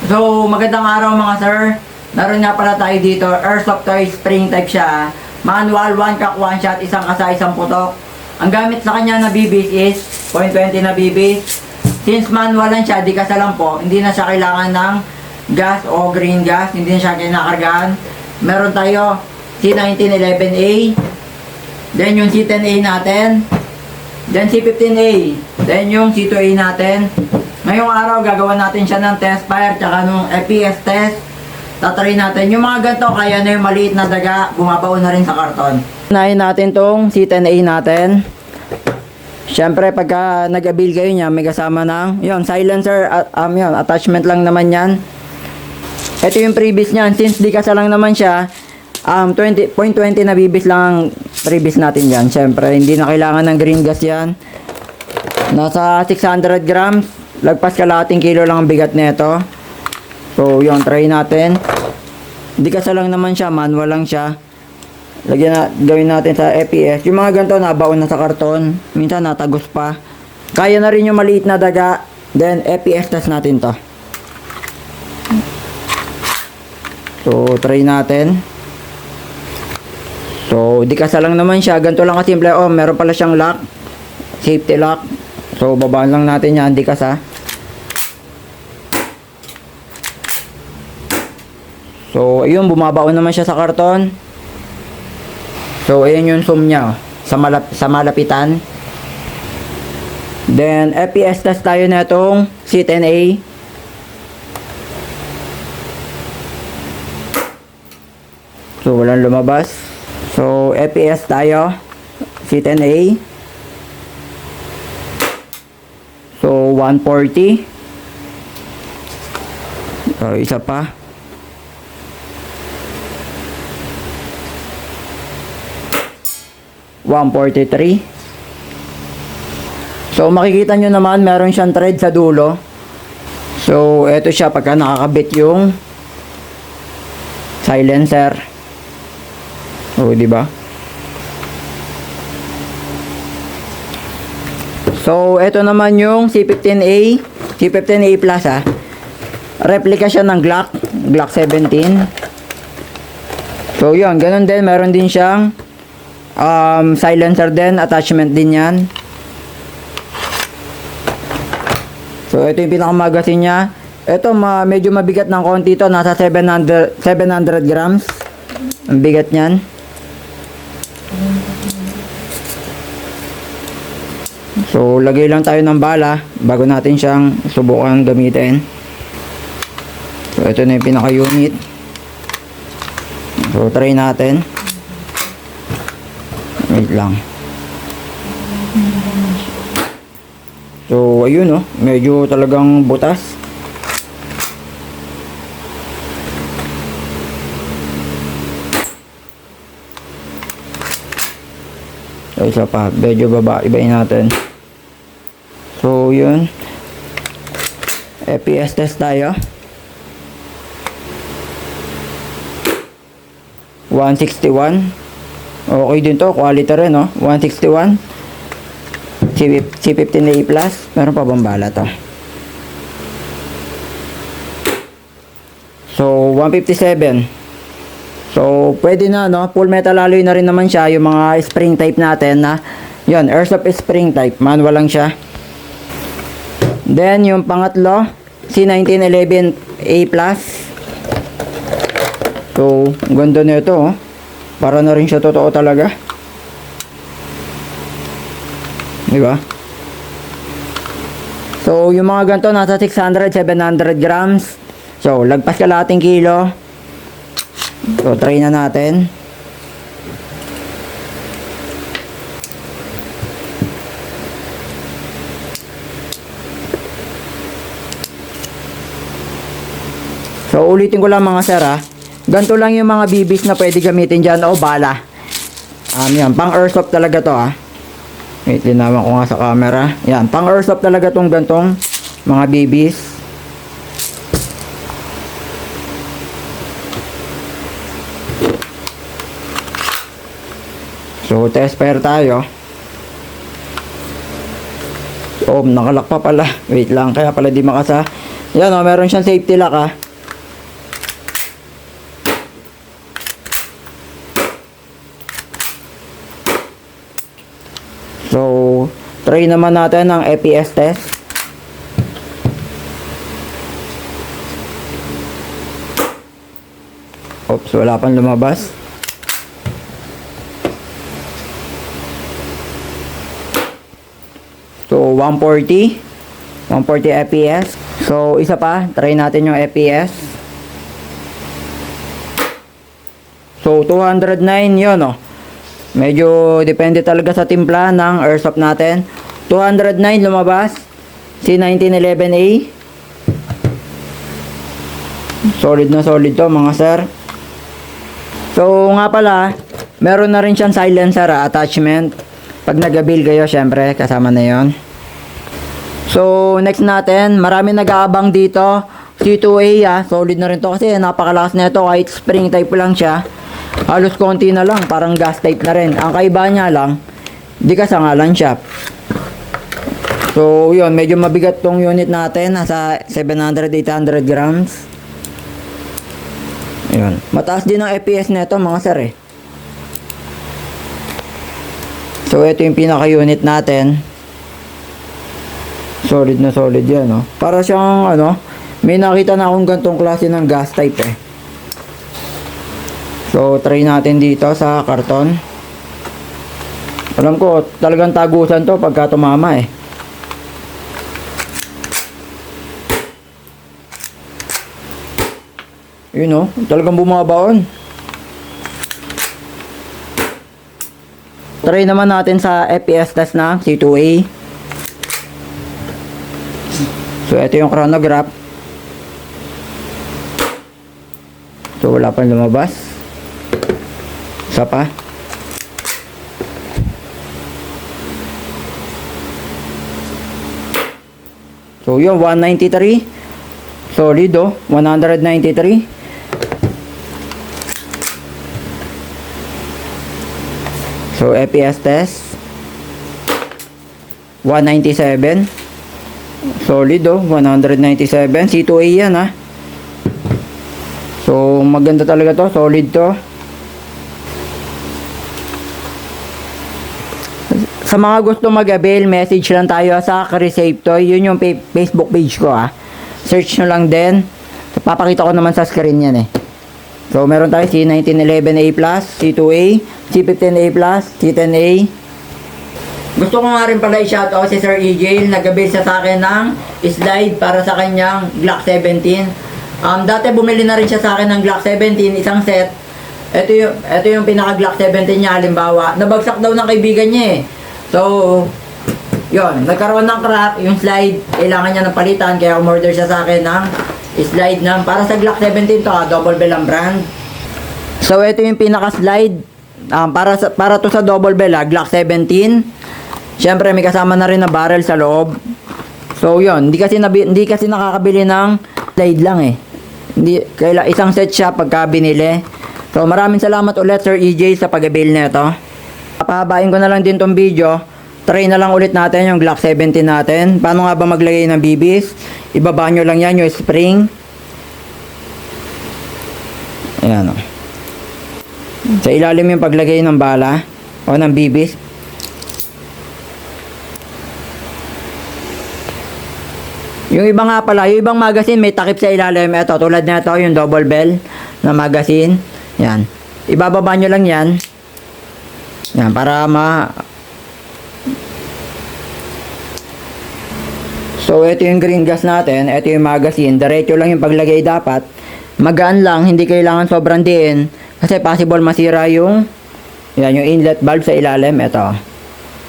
So, magandang araw mga sir. Naroon nga pala tayo dito. Airsoft toy, spring type siya. Manual, 1 cock, 1 shot, isang kasa, isang putok. Ang gamit sa kanya na bibis is 0.20 na bibis. Since manual lang siya, di kasa lang po, hindi na siya kailangan ng gas o green gas. Hindi na siya kinakargahan. Meron tayo C1911A. Then yung C10A natin. Then C15A. Then yung C2A natin. Ngayong araw, gagawa natin siya ng test fire tsaka nung FPS test. Tatry natin. Yung mga ganito, kaya na yung maliit na daga, bumabaon na rin sa karton. Unahin natin tong C10A natin. Siyempre, pagka nag-avail kayo niya, may kasama ng, yun, silencer, yun, attachment lang naman yan. Ito yung previous niyan. Since di kasa lang naman siya, 0.20 na bibis lang ang previous natin yan. Siyempre, hindi na kailangan ng green gas yan. Nasa 600 grams. Lagpas kalahating kilo lang ang bigat nito. So, yun, try natin. Di kasa lang naman siya, manual lang siya. Gawin natin sa FPS. Yung mga ganito, nabaon na sa karton. Minsan, natagos pa. Kaya na rin yung maliit na daga. Then, FPS test natin to. So, try natin. So, di kasa lang naman siya. Ganito lang kasimple. Oh, meron pala siyang lock. Safety lock. So, babaan lang natin yan. Di kasa. So, ayun, bumabaon naman siya sa karton. So, ayun yung zoom niya, oh, sa malapitan. Then, FPS test tayo na itong C10A. So, walang lumabas. So, FPS tayo. C10A. So, 140. So, isa pa. 143. So, makikita nyo naman, meron siyang thread sa dulo. So, eto siya pagka nakakabit yung silencer. So, di ba? So, eto naman yung C15A. C15A Plus, ha. Replica siya ng Glock 17. So, yun. Ganun din. Meron din siyang silencer din. Attachment din yan. So, ito yung pinakamagasin niya. Ito, medyo mabigat ng konti ito. Nasa 700 grams. Ang bigat niyan. So, lagay lang tayo ng bala bago natin siyang subukan gamitin. So, ito na yung pinaka-unit. So, try natin. Wait lang. So, ayun, oh. Medyo talagang butas. So, isa pa. Medyo baba. Ibahin natin. So, yun. FPS test tayo. 161. Okay din to. Quality rin, no? 161. C15A Plus. Meron pa bang bala to? So, 157. So, pwede na, no? Full metal alloy na rin naman siya. Yung mga spring type natin na, yun, Airsoft spring type. Manual lang siya. Then, yung pangatlo, C1911A Plus. So, ganda na ito, oh. Para na rin siya totoo talaga. Diba? So, yung mga ganito, nasa 600, 700 grams. So, lagpas kalahating kilo. So, try na natin. So, ulitin ko lang mga sir, ha. Ganito lang yung mga bibis na pwede gamitin dyan o bala. Yan, pang airsoft talaga to, ha. Wait, linawan ko nga sa camera. Yan, pang airsoft talaga tong gantong mga bibis. So, test fire tayo. So, nakalak pa pala. Wait lang, kaya pala di makasa. Yan o, meron siyang safety lock ah. So, try naman natin ang EPS test. Oops, wala pang lumabas. So, 140 EPS. So, isa pa, try natin yung EPS. So, 209 yun, oh. Medyo depende talaga sa timpla ng airsoft natin. 209 lumabas. C1911A. Solid na solid to, mga sir. So, nga pala, meron na rin siyang silencer attachment. Pag nag-avail kayo, syempre, kasama na yon. So, next natin, marami nag-aabang dito. C2A, solid na rin to kasi napakalakas na ito. Kahit spring type lang siya. Halos konti na lang, parang gas type na rin. Ang kaiba niya lang, di kasangalan siya. So, yun, medyo mabigat tong unit natin. Nasa 700-800 grams. Yun. Mataas din ang EPS nito, mga sir eh. So, ito yung pinaka-unit natin. Solid na solid yan, no? Para siyang, may nakita na akong gantong klase ng gas type eh. So, try natin dito sa karton. Alam ko, talagang tagusan to pagka tumama eh. Yun o, talagang bumabaon. Try naman natin sa EPS test na C2A. So, ito yung chronograph. So, wala pang lumabas. Isa pa. So, yun, 193. Solid oh, 193. So, EPS test. 197. Solid oh, 197. C2A yan ah. So, maganda talaga to. Solid to. Sa mga gusto mag-avail, message lang tayo sa Carisafe Toy. Yun yung Facebook page ko ah. Search nyo lang din. So, papakita ko naman sa screen yan eh. So, meron tayo C1911A+, C2A, C15A+, C10A. Gusto ko nga rin pala i-shoutout si Sir EJ. Nag-avail sa akin ng slide para sa kanyang Glock 17. Dati bumili na rin siya sa akin ng Glock 17, isang set. Ito yung pinaka Glock 17 niya, halimbawa. Nabagsak daw ng kaibigan niya eh. So, yon, nagkaroon ng crack, yung slide, kailangan niya ng palitan, kaya umorder siya sa akin ng slide ng, para sa Glock 17 to, double bell ang brand. So, ito yung pinaka-slide, para to sa double bell, Glock 17. Siyempre, may kasama na rin na barrel sa loob. So, yon, hindi kasi nakakabili ng slide lang eh. Isang set siya pagka binili. So, maraming salamat ulit, Sir EJ, sa pag-avail nito. Papahabain ko na lang din tong video. Try na lang ulit natin yung Glock 17 natin. Paano nga ba maglagay ng bibis? Ibaba nyo lang yan yung spring. Ayan o. Sa ilalim yung paglagay ng bala o ng bibis. Yung iba nga pala, yung ibang magazine may takip sa ilalim. Ito, tulad na ito, yung double bell na magazine. Yan. Ibababa nyo lang yan. Yan, para So, ito yung green gas natin. Ito yung magazine. Diretso lang yung paglagay dapat. Magaan lang. Hindi kailangan sobrang diin. Kasi possible masira yung yung inlet valve sa ilalim. Ito.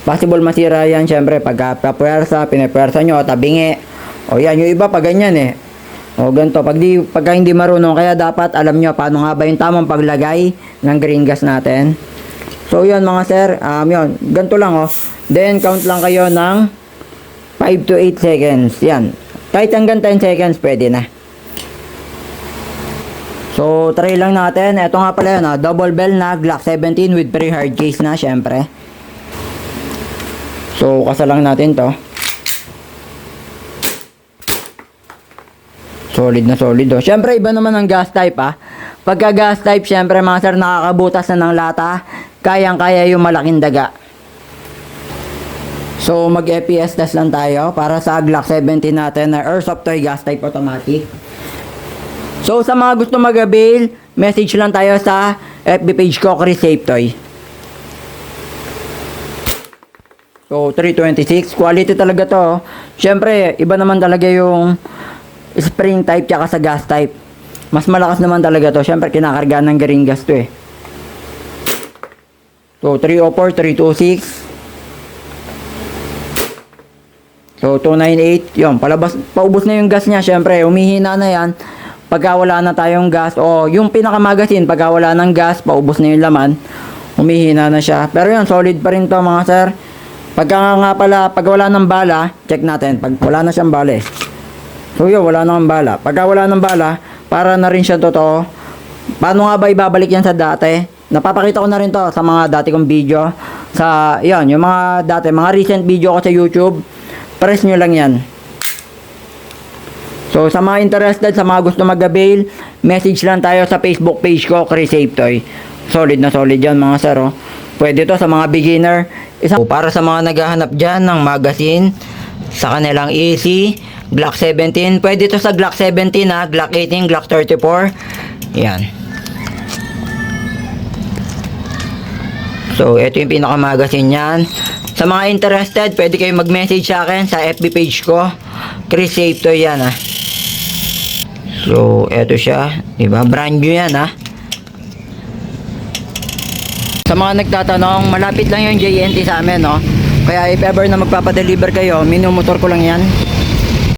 Possible masira yan. Siyempre, pagka pinapwersa nyo, tabingi. O yan, yung iba pag ganyan eh. O ganito. Pagka hindi marunong, kaya dapat alam nyo paano nga ba yung tamang paglagay ng green gas natin. So, yun mga sir. Yun. Ganito lang oh. Then, count lang kayo ng 5 to 8 seconds. Yan. Kahit hanggang 10 seconds, pwede na. So, try lang natin. Ito nga pala yun, double bell na Glock 17 with pre-hard case na, syempre. So, kasalang natin to. Solid na solid oh. Syempre iba naman ang gas type ah. Pagka gas type, syempre mga sir, nakakabutas na ng lata. Kayang-kaya yung malaking daga. So mag EPS test lang tayo para sa Glock 17 natin na airsoft toy gas type automatic. So sa mga gusto mag-avail, message lang tayo sa FB page ko, Chris Safe Toy. So 326, quality talaga to. Syempre, iba naman talaga yung spring type tsaka sa gas type. Mas malakas naman talaga to. Syempre, kinakargaan ng garing gas to eh. So 304, 326. So 298, yun, paubos na yung gas niya. Syempre, humihina na yan. Pagka wala na tayong gas, o yung pinakamagasin, pagka wala ng gas, paubos na yung laman, humihina na siya. Pero yun, solid pa rin to mga sir. Pagka nga pala, pag wala ng bala, check natin. Pag wala na siyang bala eh. So yun, wala nang bala. Pagka wala ng bala, para na rin siya totoo. Paano nga ba ibabalik yan sa dati? Napapakita ko na rin to sa mga dati kong video. Sa, yun, yung mga dati, mga recent video ko sa YouTube. Press nyo lang yan. So, sa mga interested, sa mga gusto mag-avail, message lang tayo sa Facebook page ko, Chris Safe Toy. Solid na solid yan mga sir, oh. Pwede to sa mga beginner. Para sa mga naghahanap dyan ng magazine, sa kanilang AC, Glock 17. Pwede to sa Glock 17 ha, Glock 18, Glock 34. Yan. So, ito yung pinaka-magazine yan. Sa mga interested, pwede kayo mag-message sa akin sa FB page ko. Chris Safe Toy yan ha. So, eto siya. Diba? Brand new yan ha. Sa mga nagtatanong, malapit lang yung JNT sa amin no. Kaya if ever na magpapadeliver kayo, minumotor ko lang yan.